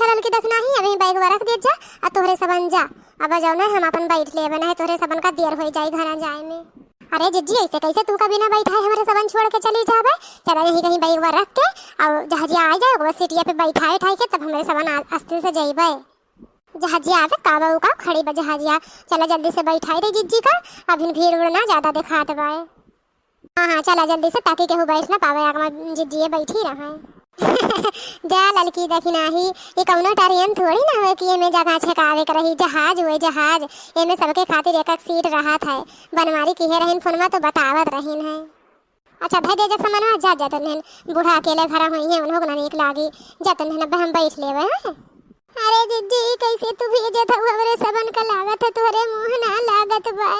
अच्छा लड़की देखना ही अभी बैग रख दे जा आ तोहरे सबन जा। अब जाओ ना हम अपन बैठ ले बना है तोहरे सबन का देर हो जाए घर जाए में। अरे जिज्जी ऐसे कैसे तू कभी ना बैठा है हमारे सबन छोड़ के चली जावे। चला यहीं कहीं बैग रख के और जहाजिया आ जाए बस सीटिया पे बैठाए उठाए के तब हमारे सबन अस्ते से जाइबे। जहाजिया आवे काबा उका खड़ी बा जहाजिया। चला जल्दी से बैठाई रे जिज्जी का अभी भीड़ उड़ ना ज्यादा दिखात बा। हाँ हाँ चला जल्दी से ताकि केहू बैठ ना पावे आगमा जिज्जी बैठी रहे। जा लड़की देखी नाही ये कौनो ट्रेन थोड़ी ना हो कि एमे जगह छकावे कर रही। जहाज हुए जहाज एमे सबके खातिर एक एक सीट रहत है। बनवारी किहे रहिन फोनमा तो बतावत रहिन है। अच्छा भाई दे जा सामान जा जा तन बूढ़ा अकेले घर होई है उन्हों ना नीक लागी जा तन हम बैठ लेवे। अरे जिज्जी कैसे तू भेजे था हमरे सबन का लागत है तोरे मुंह ना लागत बा।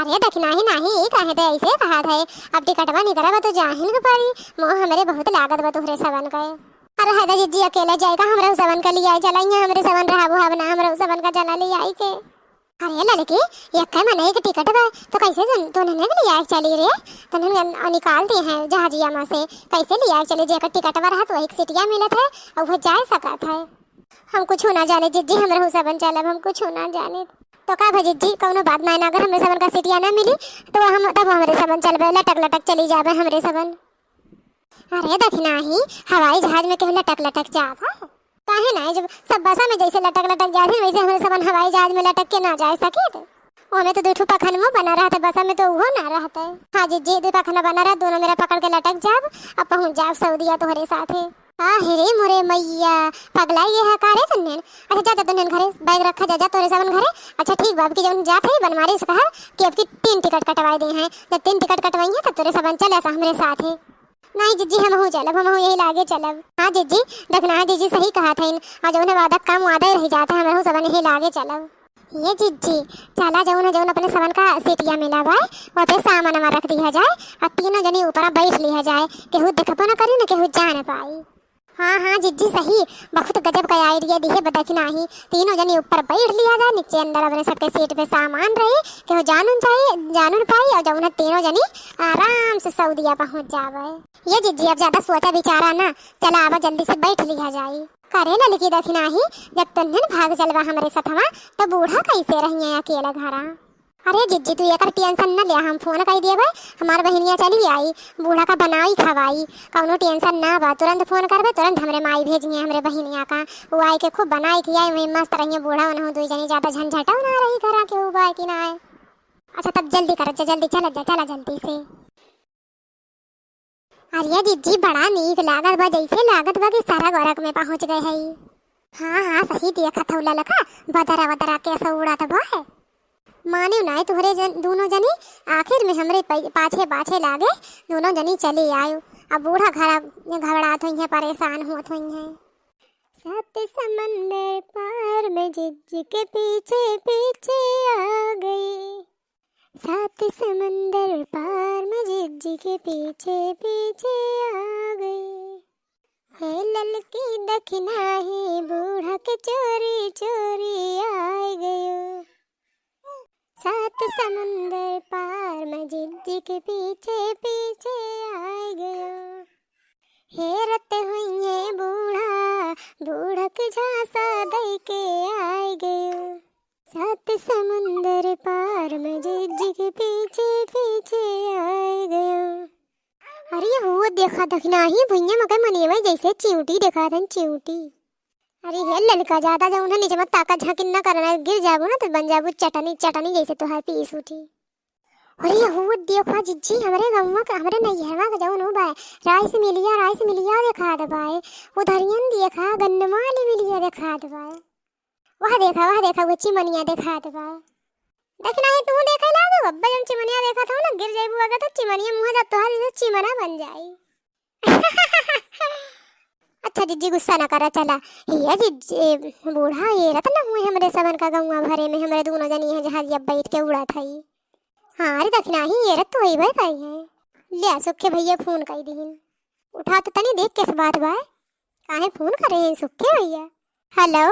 अरे देखना ही नहीं कहे तो ऐसे कहा था अब टिकटवा नहीं करा तो जाहिल के पारी मोह हमरे बहुत लागत बा तोहरे सबन का। अरे है जिज्जी अकेला जाएगा हमरे सबन का लिया चलाइए हमरे सबन रहा बुहा बना हमरे सबन का जना ले आई के। अरे लड़की एक का मने के टिकट बा तो कैसे जन तो ने लिया चली रे तने निकालते हैं जहाजिया में से कैसे लिया चले जे का टिकट बा रहा तो एक सीटिया मिलत है और वो जा सकत है। हम कुछ ना जाने जिज्जी हमरे सबन चलब हम कुछ ना जाने तो का भजी जी कौनो बात नहीं ना अगर हमरे सबन का सीटिया ना मिली तो हम तब हमरे सबन चलबे लटक लटक चली जाबे हमरे सबन। अरे देखना ही हवाई जहाज में केहू लटक लटक जात है काहे ना जब सब बसा में जैसे लटक लटक जात है वैसे हमरे सबन हवाई जहाज में लटक के ना जा सके थे। ओमे तो दो पखनवा बना रहता बसा में तो वो ना रहता है। हाँ जी दो पखना बना रहा दोनों मेरा पकड़ के लटक जाब अब पहुंच जाब सऊदीया तोहरे साथे। रे मोरे मैया पगला ये है कारे तन्ने। अच्छा जा जा तन्ने घरे बैग रखा जा जा तोरे सबन घरे। अच्छा ठीक बाब की जब जात है बनवारी से कहा कि अब की 3 टिकट कटवाई दे हैं जब 3 टिकट कटवाई है तब तोरे सबन चले हमरे साथ है। नहीं जिज्जी हम हो चलब हम यही लागे चलब। हाँ जिज्जी देखना है जिज्जी सही कहा था इन और जो ने वादा काम वादा रह जाता है हम सबन यही लागे चलब। ये जिज्जी चला जाऊन जाऊन अपने सबन का सीटिया मिला भाई और पे सामान में रख दिया जाए और तीनों जनी ऊपर बैठ लिया जाए केहू देखबो ना करी ना केहू जान पाई। हाँ हाँ जिज्जी सही बहुत गजब का आइडिया दी है बताकी नहीं तीनों जनी ऊपर बैठ लिया जाए नीचे अंदर अपने सबके सीट पे सामान रहे केहू जानून पाई और जौन तीनों जनी आराम से सऊदीया पहुंच जावे। ये जिज्जी अब ज्यादा सोचा विचारा ना चला आवा जल्दी से बैठ लिया जाए। करे लड़की देखना ही जब तन्हन भाग चलवा हमरे साथवा तो बूढ़ा कैसे रही है अकेला घरा। अरे जिज्जी तू एकर टेंशन न ले हम फोन कर दिए भाई हमार बहनिया चली आई बूढ़ा का बनाई खवाई कौनो टेंशन ना बा तुरंत फोन करबे तुरंत हमरे माई भेजिए हमरे बहनिया का वो आई के खूब बनाई खियाई वही मस्त रही बूढ़ा उन्हों दो जनी ज्यादा झंझटा ना रही घरा के उबाय की ना है। अच्छा तब जल्दी कर जल्दी चला जल्दी से। अरे जिज्जी बड़ा नीक लागत बा जैसे लागत बा कि सारा गोरख में पहुंच गए है। हाँ हाँ सही देखा था लखा बदरा बदरा कैसा उड़ा था है माने ना तुहरे दोनों जनी आखिर में हमरे पाछे पाछे लागे दोनों जनी चली आयो। अब बूढ़ा घबरात हुई है परेशान होत हुई है। 7 समंदर पार में जिज्जी के पीछे पीछे आ गई 7 समंदर पार में जिज्जी के पीछे पीछे आ गई। है ललकी दखना ही बूढ़ा के चोरी चोरी आ गयो 7 समंदर पार मैं जिज्जी के पीछे पीछे आ गयो। हेरत हुई है बूढ़ा के झांसा दे के आ गयो 7 समंदर पार मैं जिज्जी के पीछे पीछे आ गयो। अरे वो देखा देखना ही भैया मगर मने भाई जैसे चिंटी देखा था चिंटी। अरे ये लड़का ज्यादा जाऊँ ना नीचे मत ताकत झाकिन ना करना गिर जाबो ना तो बन जाबो चटनी चटनी जैसे तो है पीस उठी। अरे वो देखा जिज्जी हमरे गांव का हमरे नैहरवा का जाऊँ बा राइस मिलिया देखा दे भाई उधरियन देखा गन्नमाली मिलिया देखा दे भाई वह देखा वो चिमनिया देखा दे भाई। देखना है तू देखा लागो अब्बा जब चिमनिया देखा था ना गिर जाबो अगर तो चिमनिया मुंह जा तोहर चिमना बन जाई। अच्छा जिज्जी गुस्सा ना करा चला ये जिज्जी बूढ़ा ये रत ना हुए हमरे सबन का गौवा भरे में हमरे दोनों जनी है जहाज जब बैठ के उड़ा था। हाँ अरे देखना ही ये रत तो ही भाई कही है ले सुखे भैया फोन कर दीन उठा तो तनी देख किस बात बा काहे फोन करे हैं सुखे भैया। हेलो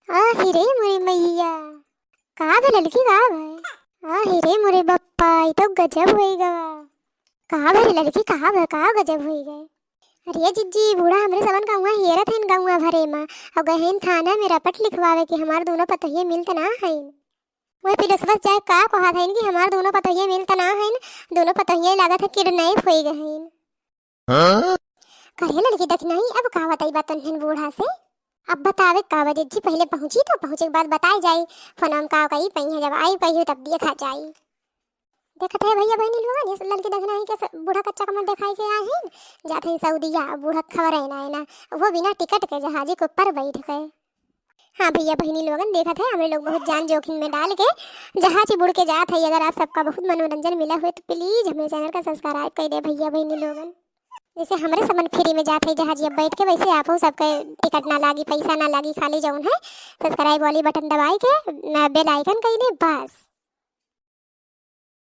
हिरे मोरे मैया का भे लड़की का भाई हिरे मोरे बप्पा ये तो गजब होई गवा का भे लड़की का गजब होई गए। अरे जिज्जी बूढ़ा हमरे सबन कहूँ हेरत हन गौवा भरे में और गहन थाना में रपट लिखवावे कि हमार दोनों पतोहिए मिलत ना हइन। वही पिलसवा जाए का कहा था कि हमार दोनों पतोहिए मिलत ना हइन, दोनों पतोहिए लागत है किडनैप होई गइन। करे लड़की देख नहीं अब का बताई बात हन बूढ़ा से। अब बतावे का जिज्जी पहले पहुंची तो पहुंचे के बाद बताई जाई फोन हम का कही पई है, जब आई पई तब देखा जाई। देखत है भैया बहनी लोग ये लड़की देखना है के बूढ़ा कच्चा कमर दिखाई के आए हैं जाते हैं सऊदीया। बूढ़ा खबर है ना वो बिना टिकट के जहाज के ऊपर बैठ गए। हाँ भैया बहनी लोगन देखत है हमें लोग बहुत जान जोखिम में डाल के जहाज बुड़ के जात है। अगर आप सबका बहुत मनोरंजन मिला हुआ तो प्लीज हमारे चैनल का सब्सक्राइब कर दे भैया बहनी लोगन। जैसे हमारे समन फ्री में जाते है जहाज बैठ के वैसे आप सबके टिकट ना लागी पैसा ना लागी, खाली जौन है सब्सक्राइब वाली बटन दबाई के बेल आइकन कर दे बस।